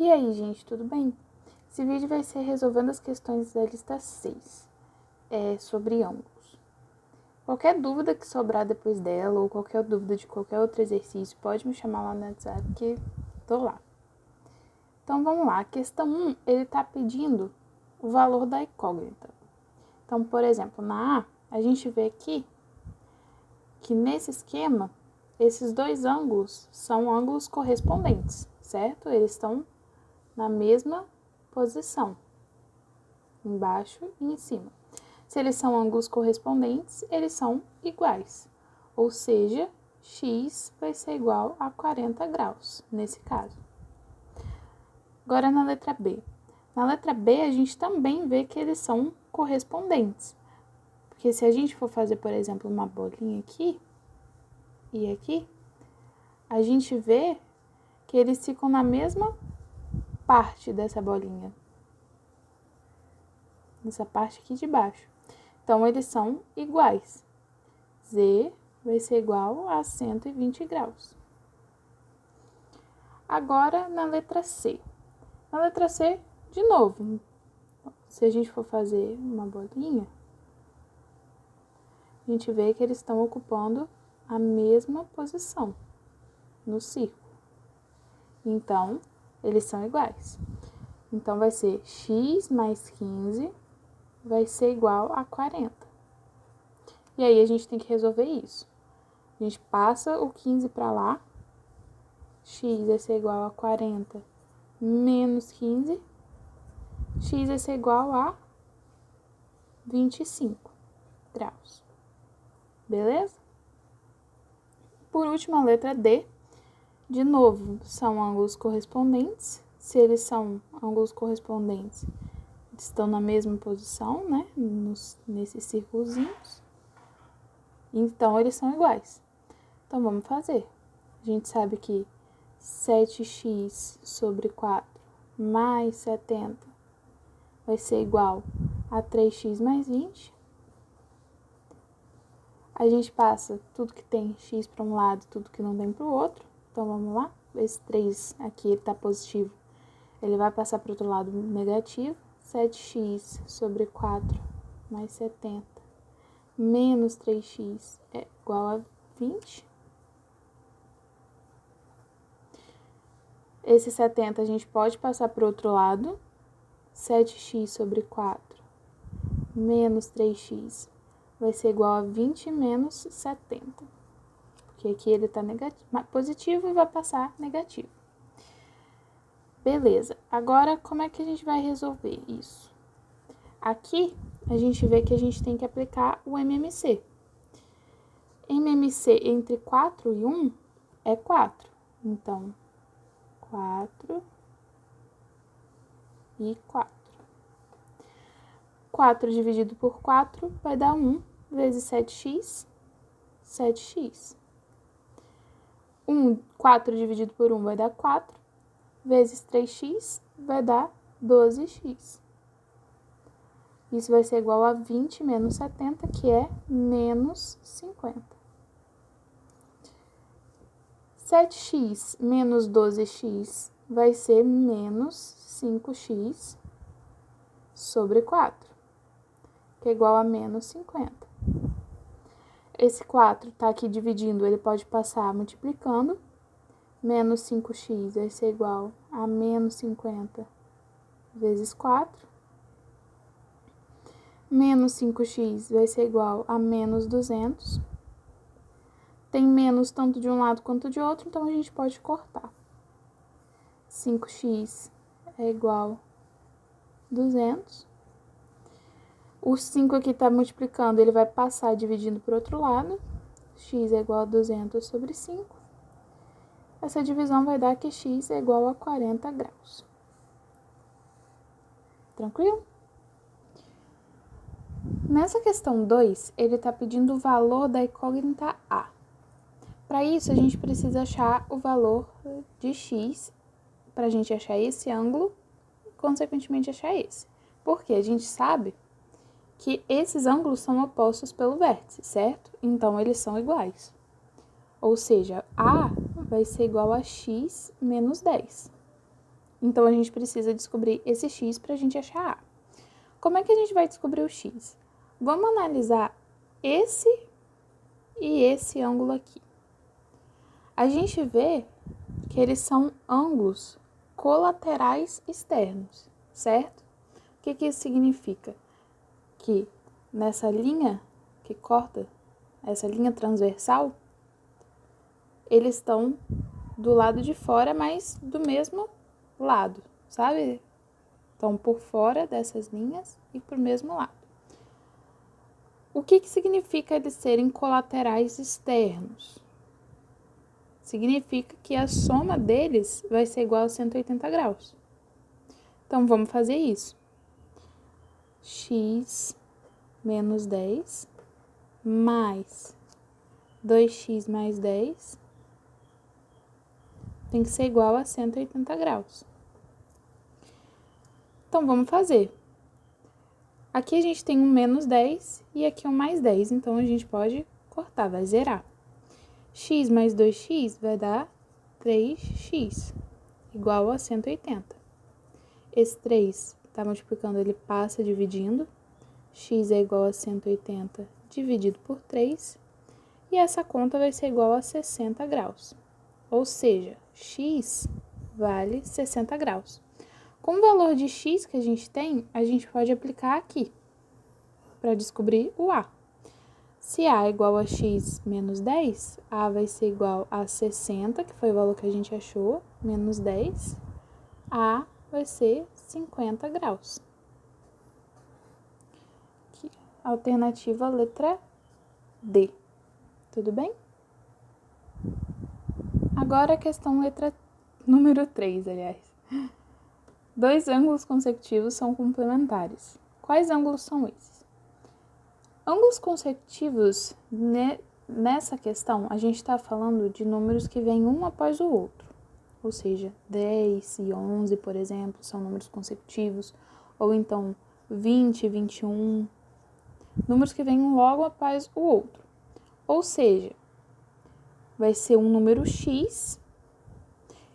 E aí, gente, tudo bem? Esse vídeo vai ser resolvendo as questões da lista 6, sobre ângulos. Qualquer dúvida que sobrar depois dela, ou qualquer dúvida de qualquer outro exercício, pode me chamar lá no WhatsApp que tô lá. Então, vamos lá. A questão 1, ele tá pedindo o valor da incógnita. Então, por exemplo, na A, a gente vê aqui que nesse esquema, esses dois ângulos são ângulos correspondentes, certo? Eles estão na mesma posição, embaixo e em cima. Se eles são ângulos correspondentes, eles são iguais, ou seja, x vai ser igual a 40 graus, nesse caso. Agora na letra B. Na letra B, a gente também vê que eles são correspondentes, porque se a gente for fazer, por exemplo, uma bolinha aqui e aqui, a gente vê que eles ficam na mesma parte dessa bolinha, nessa parte aqui de baixo. Então, eles são iguais. Z vai ser igual a 120 graus. Agora, na letra C. Na letra C, de novo, se a gente for fazer uma bolinha, a gente vê que eles estão ocupando a mesma posição no círculo. Então, eles são iguais. Então, vai ser x mais 15 vai ser igual a 40. E aí, a gente tem que resolver isso. A gente passa o 15 para lá. X vai ser igual a 40 menos 15. X vai ser igual a 25 graus. Beleza? Por último, a letra D. De novo, são ângulos correspondentes. Se eles são ângulos correspondentes, estão na mesma posição, né? Nesses círculozinhos. Então, eles são iguais. Então, vamos fazer. A gente sabe que 7x sobre 4 mais 70 vai ser igual a 3x mais 20. A gente passa tudo que tem x para um lado, tudo que não tem para o outro. Então, vamos lá. Esse 3 aqui, ele tá positivo. Ele vai passar para o outro lado negativo. 7x sobre 4 mais 70 menos 3x é igual a 20. Esse 70 a gente pode passar para o outro lado. 7x sobre 4 menos 3x vai ser igual a 20 menos 70. Porque aqui ele está positivo e vai passar negativo. Beleza. Agora, como é que a gente vai resolver isso? Aqui, a gente vê que a gente tem que aplicar o MMC. MMC entre 4 e 1 é 4. Então, 4 e 4. 4 dividido por 4 vai dar 1 vezes 7x, 7x. 4 dividido por 1 vai dar 4, vezes 3x vai dar 12x. Isso vai ser igual a 20 menos 70, que é menos 50. 7x menos 12x vai ser menos 5x sobre 4, que é igual a menos 50. Esse 4 tá aqui dividindo, ele pode passar multiplicando. Menos 5x vai ser igual a menos 50 vezes 4. Menos 5x vai ser igual a menos 200. Tem menos tanto de um lado quanto de outro, então a gente pode cortar. 5x é igual a 200. O 5 aqui está multiplicando, ele vai passar dividindo para o outro lado. X é igual a 200 sobre 5. Essa divisão vai dar que x é igual a 40 graus. Tranquilo? Nessa questão 2, ele está pedindo o valor da incógnita A. Para isso, a gente precisa achar o valor de x, para a gente achar esse ângulo e, consequentemente, achar esse. Porque a gente sabe que esses ângulos são opostos pelo vértice, certo? Então, eles são iguais. Ou seja, A vai ser igual a x menos 10. Então, a gente precisa descobrir esse x para a gente achar a. Como é que a gente vai descobrir o x? Vamos analisar esse e esse ângulo aqui. A gente vê que eles são ângulos colaterais externos, certo? O que isso significa? Que nessa linha que corta, essa linha transversal, eles estão do lado de fora, mas do mesmo lado, sabe? Estão por fora dessas linhas e pro mesmo lado. O que significa eles serem colaterais externos? Significa que a soma deles vai ser igual a 180 graus. Então, vamos fazer isso. X menos 10 mais 2x mais 10 tem que ser igual a 180 graus. Então, vamos fazer. Aqui a gente tem um menos 10 e aqui um mais 10, então a gente pode cortar, vai zerar. X mais 2x vai dar 3x, igual a 180. Esse 3 está multiplicando, ele passa dividindo. X é igual a 180 dividido por 3. E essa conta vai ser igual a 60 graus. Ou seja, x vale 60 graus. Com o valor de x que a gente tem, a gente pode aplicar aqui para descobrir o a. Se a é igual a x menos 10, a vai ser igual a 60, que foi o valor que a gente achou, menos 10. A vai ser 50 graus. Aqui, alternativa letra D. Tudo bem? Agora a questão letra número 3, aliás. Dois ângulos consecutivos são complementares. Quais ângulos são esses? Ângulos consecutivos, nessa questão, a gente está falando de números que vêm um após o outro. Ou seja, 10 e 11, por exemplo, são números consecutivos. Ou então 20 e 21. Números que vêm um logo após o outro. Ou seja, vai ser um número x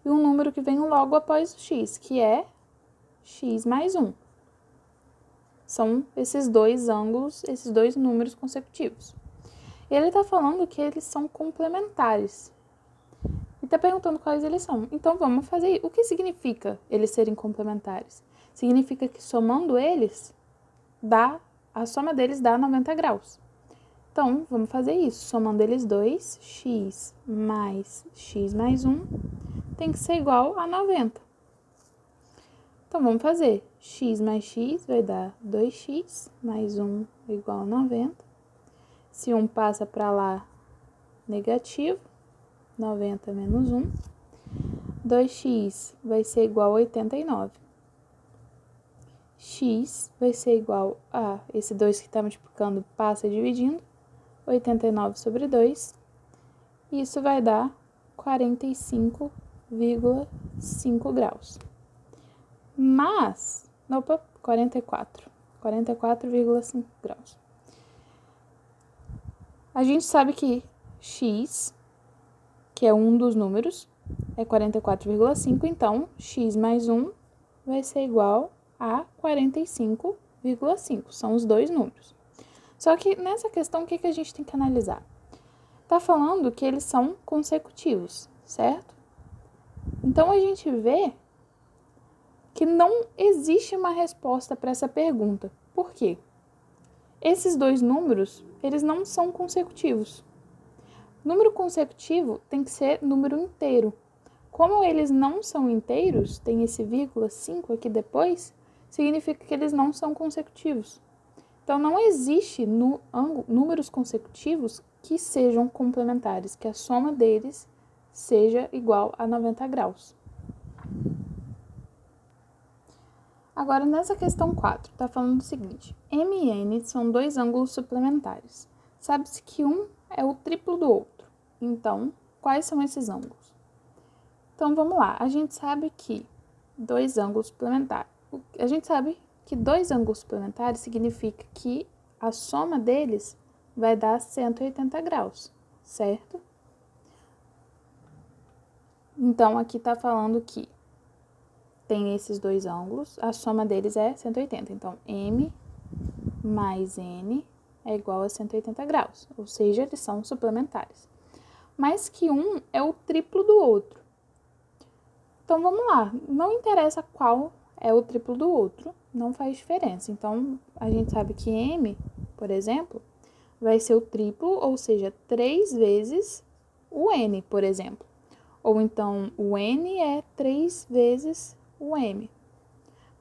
e um número que vem logo após o x, que é x mais 1. São esses dois ângulos, esses dois números consecutivos. Ele está falando que eles são complementares. E está perguntando quais eles são. Então, vamos fazer. O que significa eles serem complementares? Significa que somando eles, a soma deles dá 90 graus. Então, vamos fazer isso. Somando eles dois, x mais 1 tem que ser igual a 90. Então, vamos fazer. X mais x vai dar 2x mais 1 igual a 90. Se 1 passa para lá, negativo. 90 menos 1. 2x vai ser igual a 89. X vai ser igual a, esse 2 que está multiplicando passa dividindo. 89 sobre 2. Isso vai dar 45,5 graus. Mas, 44,5 graus. A gente sabe que x, que é um dos números, é 44,5, então x mais 1 vai ser igual a 45,5. São os dois números. Só que nessa questão, o que a gente tem que analisar? Tá falando que eles são consecutivos, certo? Então, a gente vê que não existe uma resposta para essa pergunta. Por quê? Esses dois números, eles não são consecutivos. Número consecutivo tem que ser número inteiro. Como eles não são inteiros, tem esse vírgula 5 aqui depois, significa que eles não são consecutivos. Então, não existe números consecutivos que sejam complementares, que a soma deles seja igual a 90 graus. Agora, nessa questão 4, está falando o seguinte: M e N são dois ângulos suplementares. Sabe-se que um é o triplo do outro. Então, quais são esses ângulos? Então, vamos lá. A gente sabe que dois ângulos suplementares. A gente sabe que dois ângulos suplementares significa que a soma deles vai dar 180 graus, certo? Então, aqui está falando que tem esses dois ângulos, a soma deles é 180. Então, M mais N é igual a 180 graus, ou seja, eles são suplementares. Mas que um é o triplo do outro. Então, vamos lá. Não interessa qual é o triplo do outro, não faz diferença. Então, a gente sabe que M, por exemplo, vai ser o triplo, ou seja, 3 vezes o N, por exemplo. Ou então, o N é 3 vezes o M.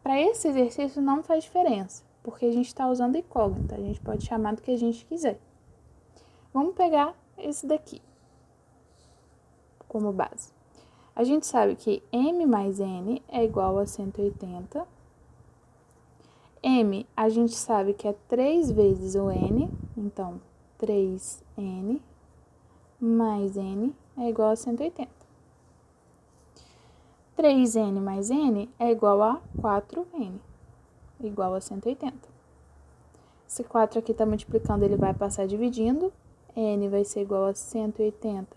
Para esse exercício não faz diferença, porque a gente está usando incógnita, a gente pode chamar do que a gente quiser. Vamos pegar esse daqui como base. A gente sabe que M mais N é igual a 180. M, a gente sabe que é 3 vezes o N, então 3N mais N é igual a 180. 3N mais N é igual a 4N, igual a 180. Esse 4 aqui está multiplicando, ele vai passar dividindo. N vai ser igual a 180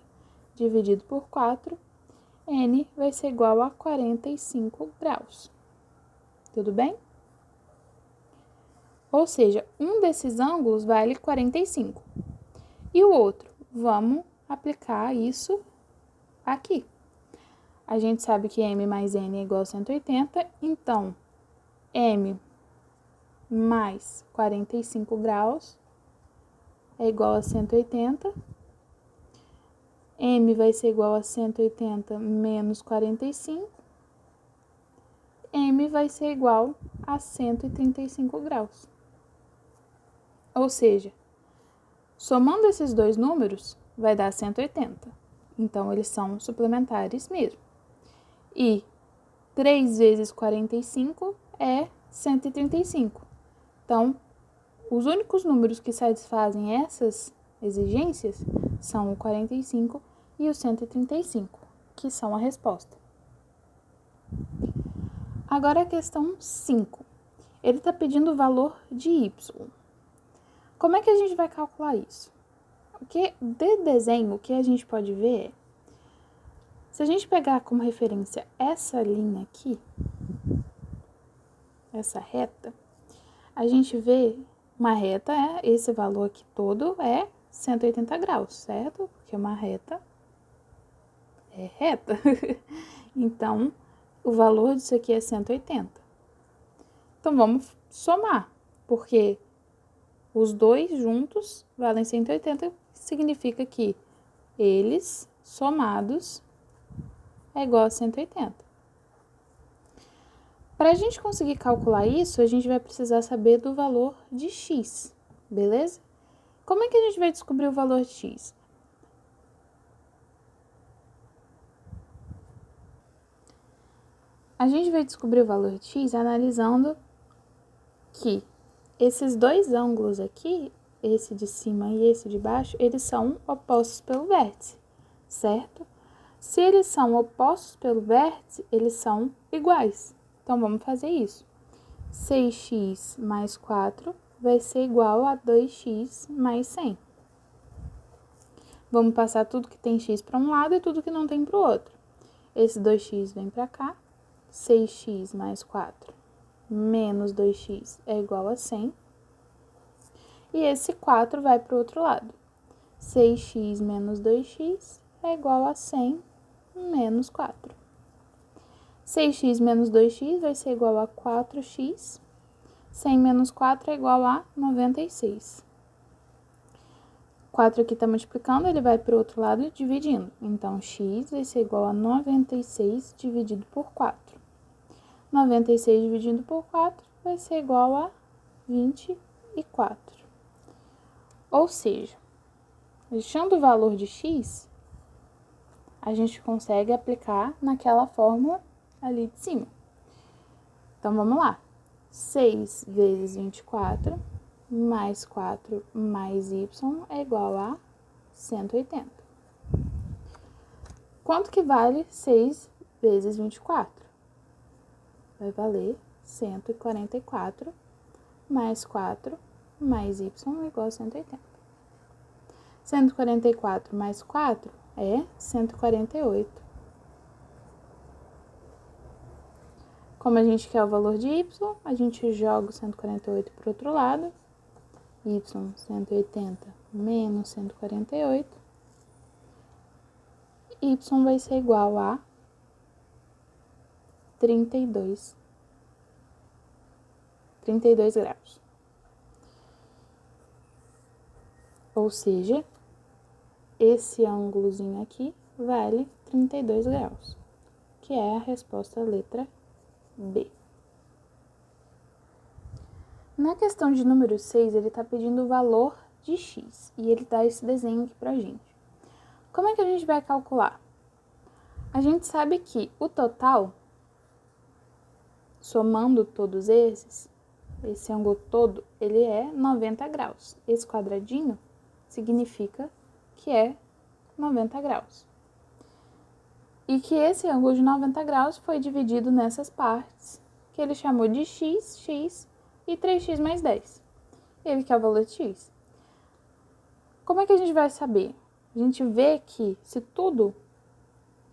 dividido por 4. N vai ser igual a 45 graus. Tudo bem? Ou seja, um desses ângulos vale 45. E o outro? Vamos aplicar isso aqui. A gente sabe que M mais N é igual a 180, então M mais 45 graus é igual a 180. M vai ser igual a 180 menos 45. M vai ser igual a 135 graus. Ou seja, somando esses dois números, vai dar 180. Então, eles são suplementares mesmo. E 3 vezes 45 é 135. Então, os únicos números que satisfazem essas exigências são o 45 e o 135, que são a resposta. Agora a questão 5. Ele está pedindo o valor de y. Como é que a gente vai calcular isso? Porque de desenho, o que a gente pode ver é, se a gente pegar como referência essa linha aqui, essa reta, a gente vê uma reta, esse valor aqui todo é 180 graus, certo? Porque uma reta é reta. Então, o valor disso aqui é 180. Então, vamos somar, porque os dois juntos valem 180, significa que eles somados é igual a 180. Para a gente conseguir calcular isso, a gente vai precisar saber do valor de x, beleza? Como é que a gente vai descobrir o valor de x? A gente vai descobrir o valor de x analisando que esses dois ângulos aqui, esse de cima e esse de baixo, eles são opostos pelo vértice, certo? Se eles são opostos pelo vértice, eles são iguais. Então, vamos fazer isso. 6x mais 4 vai ser igual a 2x mais 100. Vamos passar tudo que tem x para um lado e tudo que não tem para o outro. Esse 2x vem para cá. 6x mais 4 menos 2x é igual a 100. E esse 4 vai para o outro lado. 6x menos 2x é igual a 100 menos 4. 6x menos 2x vai ser igual a 4x. 100 menos 4 é igual a 96. 4 aqui está multiplicando, ele vai para o outro lado dividindo. Então, x vai ser igual a 96 dividido por 4. 96 dividido por 4 vai ser igual a 24. Ou seja, achando o valor de x, a gente consegue aplicar naquela fórmula ali de cima. Então, vamos lá. 6 vezes 24 mais 4 mais y é igual a 180. Quanto que vale 6 vezes 24? Vai valer 144 mais 4 mais y é igual a 180. 144 mais 4 é 148. Como a gente quer o valor de y, a gente joga o 148 para o outro lado. Y 180 menos 148. Y vai ser igual a 32 graus. Ou seja, esse ângulozinho aqui vale 32 graus, que é a resposta letra B. Na questão de número 6, ele está pedindo o valor de x, e ele dá esse desenho aqui pra gente. Como é que a gente vai calcular? A gente sabe que o total, somando todos esses, esse ângulo todo, ele é 90 graus. Esse quadradinho significa que é 90 graus. E que esse ângulo de 90 graus foi dividido nessas partes, que ele chamou de x, x e 3x mais 10. Ele quer o valor de x. Como é que a gente vai saber? A gente vê que se tudo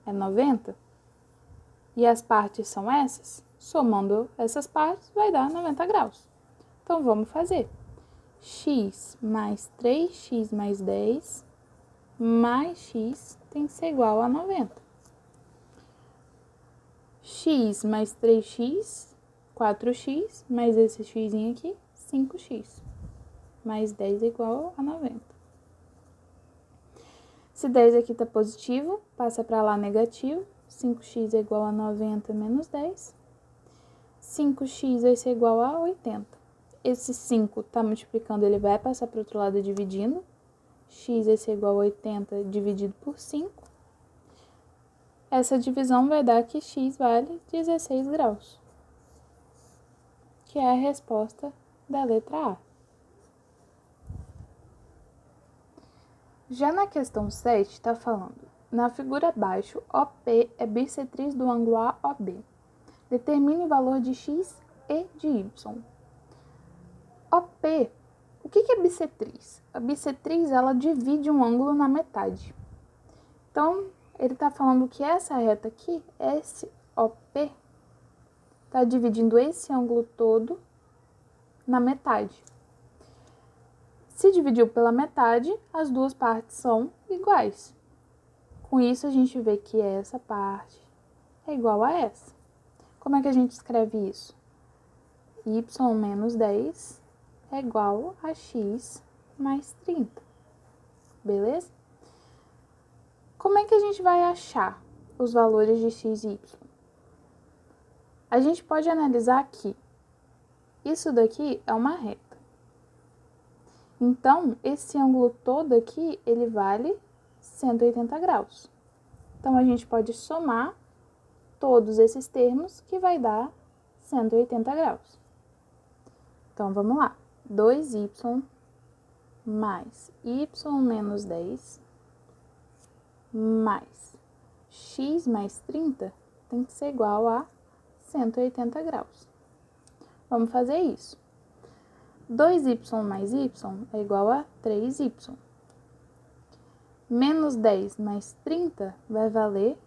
é 90 e as partes são essas, somando essas partes vai dar 90 graus. Então, vamos fazer. X mais 3x mais 10 mais x tem que ser igual a 90. X mais 3x, 4x, mais esse x aqui, 5x. Mais 10 é igual a 90. Se 10 aqui está positivo, passa para lá negativo. 5x é igual a 90 menos 10. 5x vai ser igual a 80. Esse 5 está multiplicando, ele vai passar para o outro lado dividindo. X vai ser igual a 80 dividido por 5. Essa divisão vai dar que x vale 16 graus, que é a resposta da letra A. Já na questão 7, está falando, na figura abaixo, OP é bissetriz do ângulo AOB. Determine o valor de x e de y. OP, o que é bissetriz? A bissetriz, ela divide um ângulo na metade. Então, ele está falando que essa reta aqui, esse OP, está dividindo esse ângulo todo na metade. Se dividiu pela metade, as duas partes são iguais. Com isso, a gente vê que essa parte é igual a essa. Como é que a gente escreve isso? Y menos 10 é igual a x mais 30. Beleza? Como é que a gente vai achar os valores de x e y? A gente pode analisar que isso daqui é uma reta. Então, esse ângulo todo aqui, ele vale 180 graus. Então, a gente pode somar todos esses termos que vai dar 180 graus. Então, vamos lá. 2y mais y menos 10 mais x mais 30 tem que ser igual a 180 graus. Vamos fazer isso. 2y mais y é igual a 3y. Menos 10 mais 30 vai valer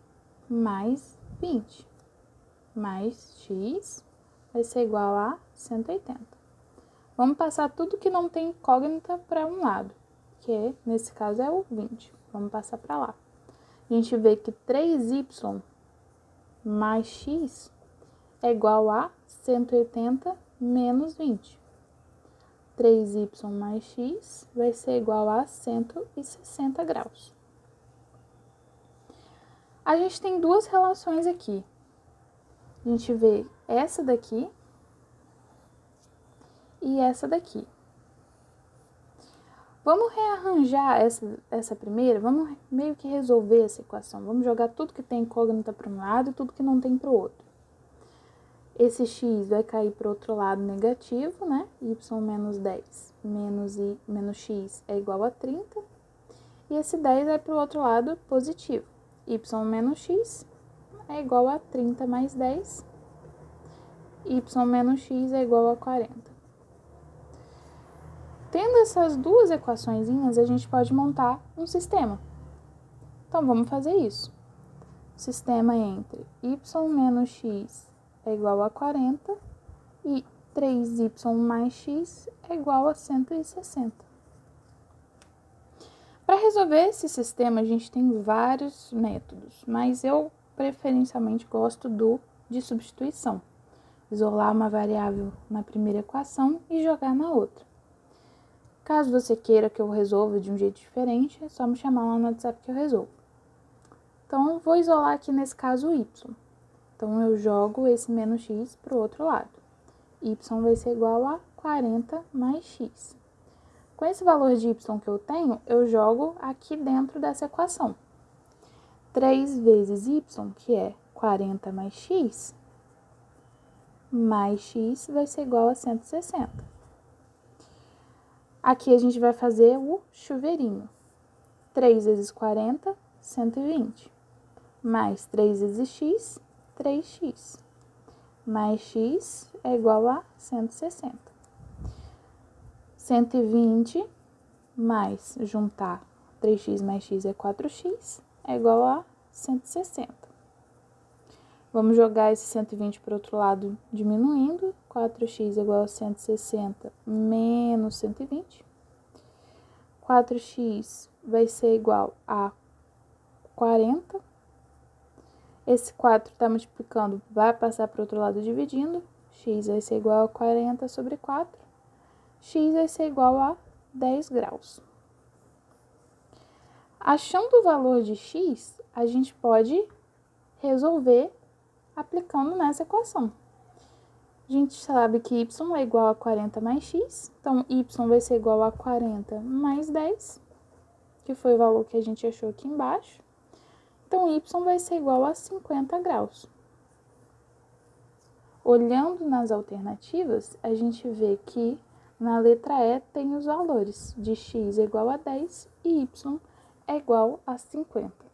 mais 20. Mais x vai ser igual a 180. Vamos passar tudo que não tem incógnita para um lado, que nesse caso é o 20. Vamos passar para lá. A gente vê que 3y mais x é igual a 180 menos 20. 3y mais x vai ser igual a 160 graus. A gente tem duas relações aqui. A gente vê essa daqui e essa daqui. Vamos rearranjar essa primeira, vamos meio que resolver essa equação. Vamos jogar tudo que tem incógnita para um lado e tudo que não tem para o outro. Esse x vai cair para o outro lado negativo, né? Y menos 10 menos x é igual a 30. E esse 10 vai para o outro lado positivo. Y menos x é igual a 30 mais 10. Y menos x é igual a 40. Tendo essas duas equaçõezinhas, a gente pode montar um sistema. Então, vamos fazer isso. O sistema entre y menos x é igual a 40 e 3y mais x é igual a 160. Para resolver esse sistema, a gente tem vários métodos, mas eu preferencialmente gosto de substituição. Isolar uma variável na primeira equação e jogar na outra. Caso você queira que eu resolva de um jeito diferente, é só me chamar lá no WhatsApp que eu resolvo. Então, eu vou isolar aqui nesse caso o y. Então, eu jogo esse menos x para o outro lado. Y vai ser igual a 40 mais x. Com esse valor de y que eu tenho, eu jogo aqui dentro dessa equação. 3 vezes y, que é 40 mais x vai ser igual a 160. Aqui a gente vai fazer o chuveirinho. 3 vezes 40, 120. Mais 3 vezes x, 3x. Mais x é igual a 160. 120 mais juntar 3x mais x é 4x, é igual a 160. Vamos jogar esse 120 para o outro lado, diminuindo. 4x é igual a 160 menos 120. 4x vai ser igual a 40. Esse 4 está multiplicando, vai passar para o outro lado dividindo. X vai ser igual a 40 sobre 4. X vai ser igual a 10 graus. Achando o valor de x, a gente pode resolver aplicando nessa equação. A gente sabe que y é igual a 40 mais x, então y vai ser igual a 40 mais 10, que foi o valor que a gente achou aqui embaixo. Então, y vai ser igual a 50 graus. Olhando nas alternativas, a gente vê que na letra E tem os valores de x é igual a 10 e y é igual a 50.